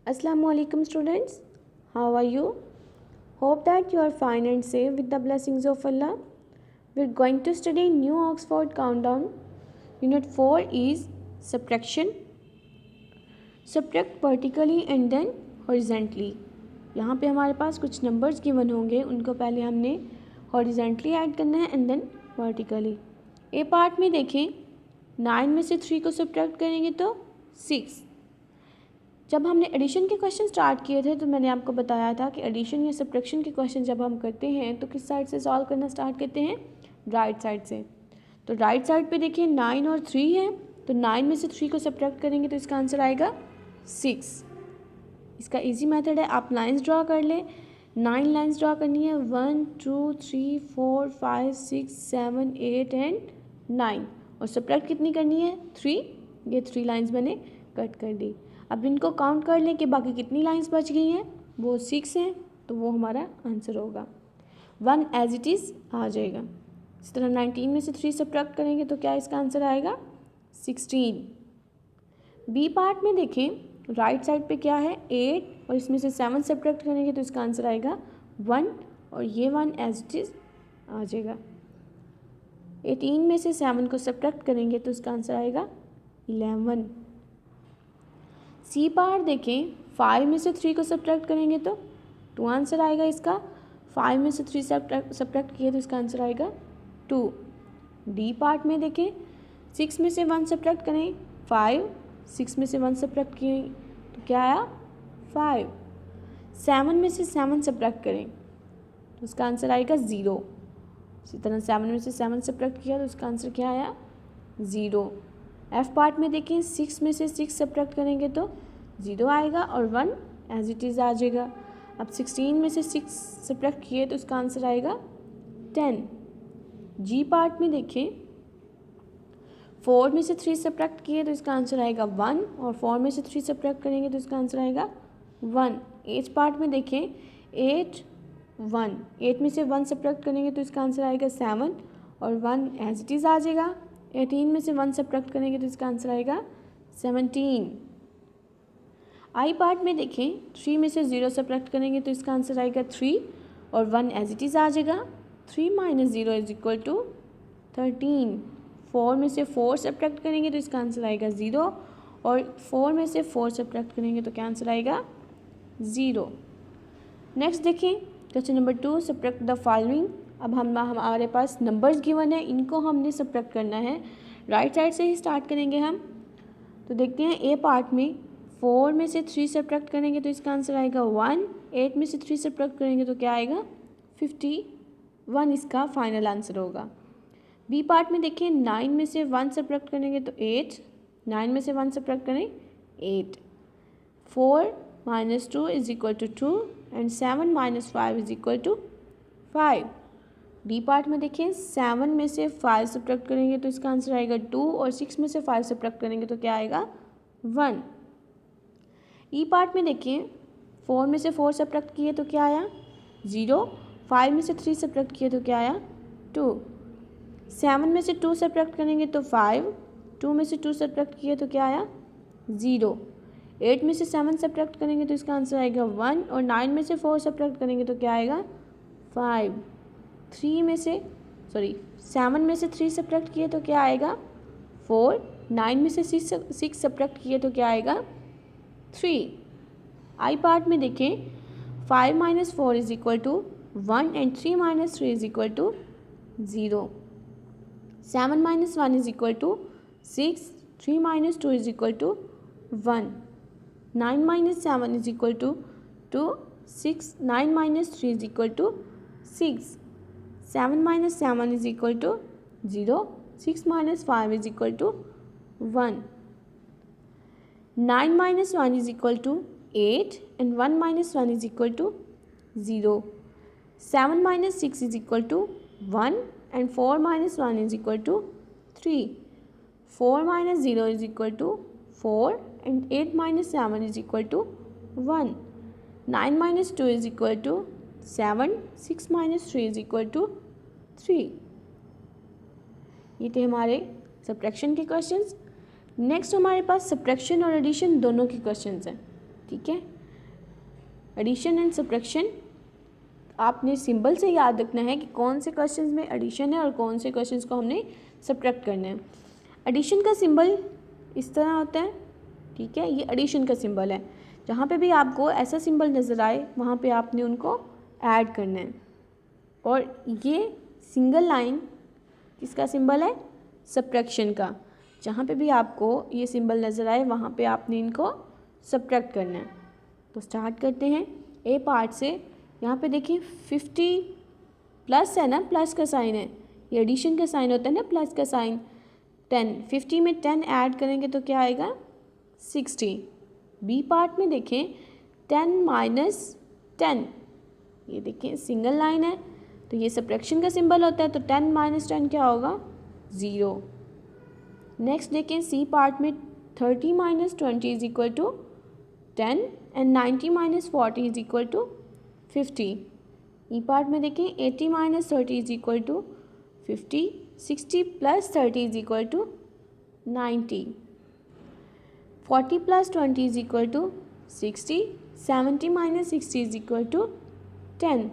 Assalamualaikum students, how are you? Hope that you are fine and safe with the blessings of Allah. We're going to study New Oxford Countdown. Unit 4 is subtraction. Subtract vertically and then horizontally. यहाँ पे हमारे पास कुछ numbers given होंगे, उनको पहले हमने horizontally add करना है and then vertically. A part में देखें 9 में से 3 को सब्ट्रैक्ट करेंगे तो 6. जब हमने एडिशन के क्वेश्चन स्टार्ट किए थे तो मैंने आपको बताया था कि एडिशन या सब्ट्रैक्शन के क्वेश्चन जब हम करते हैं तो किस साइड से सॉल्व करना स्टार्ट करते हैं, राइट साइड से. तो राइट साइड पे देखिए 9 और 3 है, तो 9 में से 3 को सब्ट्रैक्ट करेंगे तो इसका आंसर आएगा 6. इसका इजी मेथड है, आप लाइंस ड्रा कर लें. 9 लाइंस ड्रा करनी है, 1 2 3 4 5 6 7 8 एंड 9, और सब्ट्रैक्ट कितनी करनी है 3. ये 3 लाइंस मैंने कट कर दी. अब इनको काउंट कर लें कि बाकी कितनी लाइंस बच गई हैं, वो 6 हैं, तो वो हमारा आंसर होगा. 1 एज इट इज़ आ जाएगा. इस तरह 19 में से 3 सब्ट्रैक्ट करेंगे तो क्या इसका आंसर आएगा 16. बी पार्ट में देखें राइट साइड पे क्या है 8, और इसमें से 7 सब्ट्रैक्ट करेंगे तो इसका आंसर आएगा 1, और ये 1 एज इट इज़ आ जाएगा. 18 में से 7 को सब्ट्रैक्ट करेंगे तो इसका आंसर आएगा 11. सी पार्ट देखें 5 में से 3 को सब्ट्रैक्ट करेंगे तो 2 आंसर आएगा इसका. 5 में से 3 सब्ट्रैक्ट किए तो इसका आंसर आएगा 2. डी पार्ट में देखें 6 में से 1 सब्ट्रैक्ट करें 5, 6 में से 1 सब्ट्रैक्ट किए तो क्या आया 5. 7 में से 7 सब्ट्रैक्ट करें तो उसका आंसर आएगा 0. इसी तरह 7 में से 7 सब्ट्रैक्ट किया तो उसका आंसर क्या आया 0. एफ पार्ट में देखें 6 में से 6 सब्ट्रैक्ट करेंगे तो 0 आएगा और 1 एज इट इज़ आ जाएगा. अब 16 में से 6 सब्ट्रैक्ट किए तो उसका आंसर आएगा 10. जी पार्ट में देखें 4 में से 3 सब्ट्रैक्ट किए तो इसका आंसर आएगा 1, और 4 में से 3 सब्ट्रैक्ट करेंगे तो इसका आंसर आएगा 1. एच पार्ट में देखें 8 1, 8 में से 1 सब्ट्रैक्ट करेंगे तो इसका आंसर आएगा 7, और 1 एज इट इज़ आ जाएगा. 18 में से 1 सब्ट्रैक्ट करेंगे तो इसका आंसर आएगा 17. आई पार्ट में देखें 3 में से 0 सब्ट्रैक्ट करेंगे तो इसका आंसर आएगा 3, और 1 एज इट इज़ आ जाएगा. 3 - 0 इज इक्वल टू 13. 4 में से 4 सब्ट्रैक्ट करेंगे तो इसका आंसर आएगा 0, और 4 में से 4 सब्ट्रैक्ट करेंगे तो क्या आंसर आएगा 0. नेक्स्ट देखें question number 2, subtract the following. अब हमारे पास नंबर्स गिवन है, इनको हमने सब्ट्रैक्ट करना है. राइट साइड से ही स्टार्ट करेंगे हम. तो देखते हैं ए पार्ट में 4 में से 3 सब्ट्रैक्ट करेंगे तो इसका आंसर आएगा 1. 8 में से 3 सब्ट्रैक्ट करेंगे तो क्या आएगा 51, इसका फाइनल आंसर होगा. बी पार्ट में देखिए 9 में से 1 सब्ट्रैक्ट करेंगे तो 8. 9 में से 1 सब्ट्रैक्ट करें 8. 4 - 2 is equal to 2, and 7 - 5 is equal to 5. D part में देखिए 7 में से 5 सब्ट्रैक्ट करेंगे तो इसका आंसर आएगा 2, और 6 में से 5 सब्ट्रैक्ट करेंगे तो क्या आएगा 1. ई पार्ट में देखिए 4 में से 4 सब्ट्रैक्ट किए तो क्या आया 0. 5 में से 3 सब्ट्रैक्ट किए तो क्या आया 2. 7 में से 2 सब्ट्रैक्ट करेंगे तो 5. 2 में से 2 सब्ट्रैक्ट किए तो क्या आया 0. 8 में से 7 सब्ट्रैक्ट करेंगे तो इसका आंसर आएगा 1, और 9 में से 4 सब्ट्रैक्ट करेंगे तो क्या आएगा 5. 7 में से 3 सब्ट्रैक्ट किए तो क्या आएगा 4. 9 में से 6 सब्ट्रैक्ट किए तो क्या आएगा 3. आई पार्ट में देखें 5 - 4 is equal to 1, and 3 - 3 is equal to 0. 7 - 1 is equal to 6. 3 - 2 is equal to 1. 9 - 7 is equal to 2. 9 - 3 is equal to 6. 7 - 7 is equal to 0. 6 - 5 is equal to 1. 9 - 1 is equal to 8, and 1 - 1 is equal to 0. 7 - 6 is equal to 1, and 4 - 1 is equal to 3. 4 - 0 is equal to 4, and 8 - 7 is equal to 1. 9 - 2 is equal to 7. 6 - 3 is equal to 3. ये थे हमारे subtraction के questions. Next हमारे पास subtraction और addition दोनों के questions हैं. ठीक है, एडिशन एंड सब्ट्रैक्शन आपने सिंबल से याद रखना है कि कौन से क्वेश्चंस में एडिशन है और कौन से क्वेश्चंस को हमने सब्ट्रैक्ट करना है। एडिशन का सिंबल इस तरह होता है, ठीक है, ये एडिशन का सिंबल है। जहाँ पे भी आपको ऐसा सिंबल नज़र आए वहाँ पे आपने उनको ऐड करना है। और ये सिंगल लाइन किसका सिंबल है? सब्ट्रैक्शन का। जहाँ पे भी आपको ये सिंबल नज़र आए वहाँ पे आपने इनको सब्ट्रैक्ट करना है। तो स्टार्ट करते हैं ए पार्ट से। यहाँ पे देखिए 50 प्लस है ना, प्लस का साइन है, ये एडिशन का साइन होता है ना, प्लस का साइन। 10, 50 में 10 ऐड करेंगे तो क्या आएगा? 60। बी पार्ट में देखें 10 माइनस 10, ये देखें सिंगल लाइन है तो ये सब्ट्रैक्शन का सिंबल होता है, तो 10 माइनस 10 क्या होगा? 0। नेक्स्ट देखें सी पार्ट में 30 minus 20 is equal to 10 and 90 minus 40 is equal to 50। E part में देखें 80 minus 30 is equal to 50, 60 plus 30 is equal to 90, 40 plus 20 is equal to 60, 70 minus 60 is equal to 10।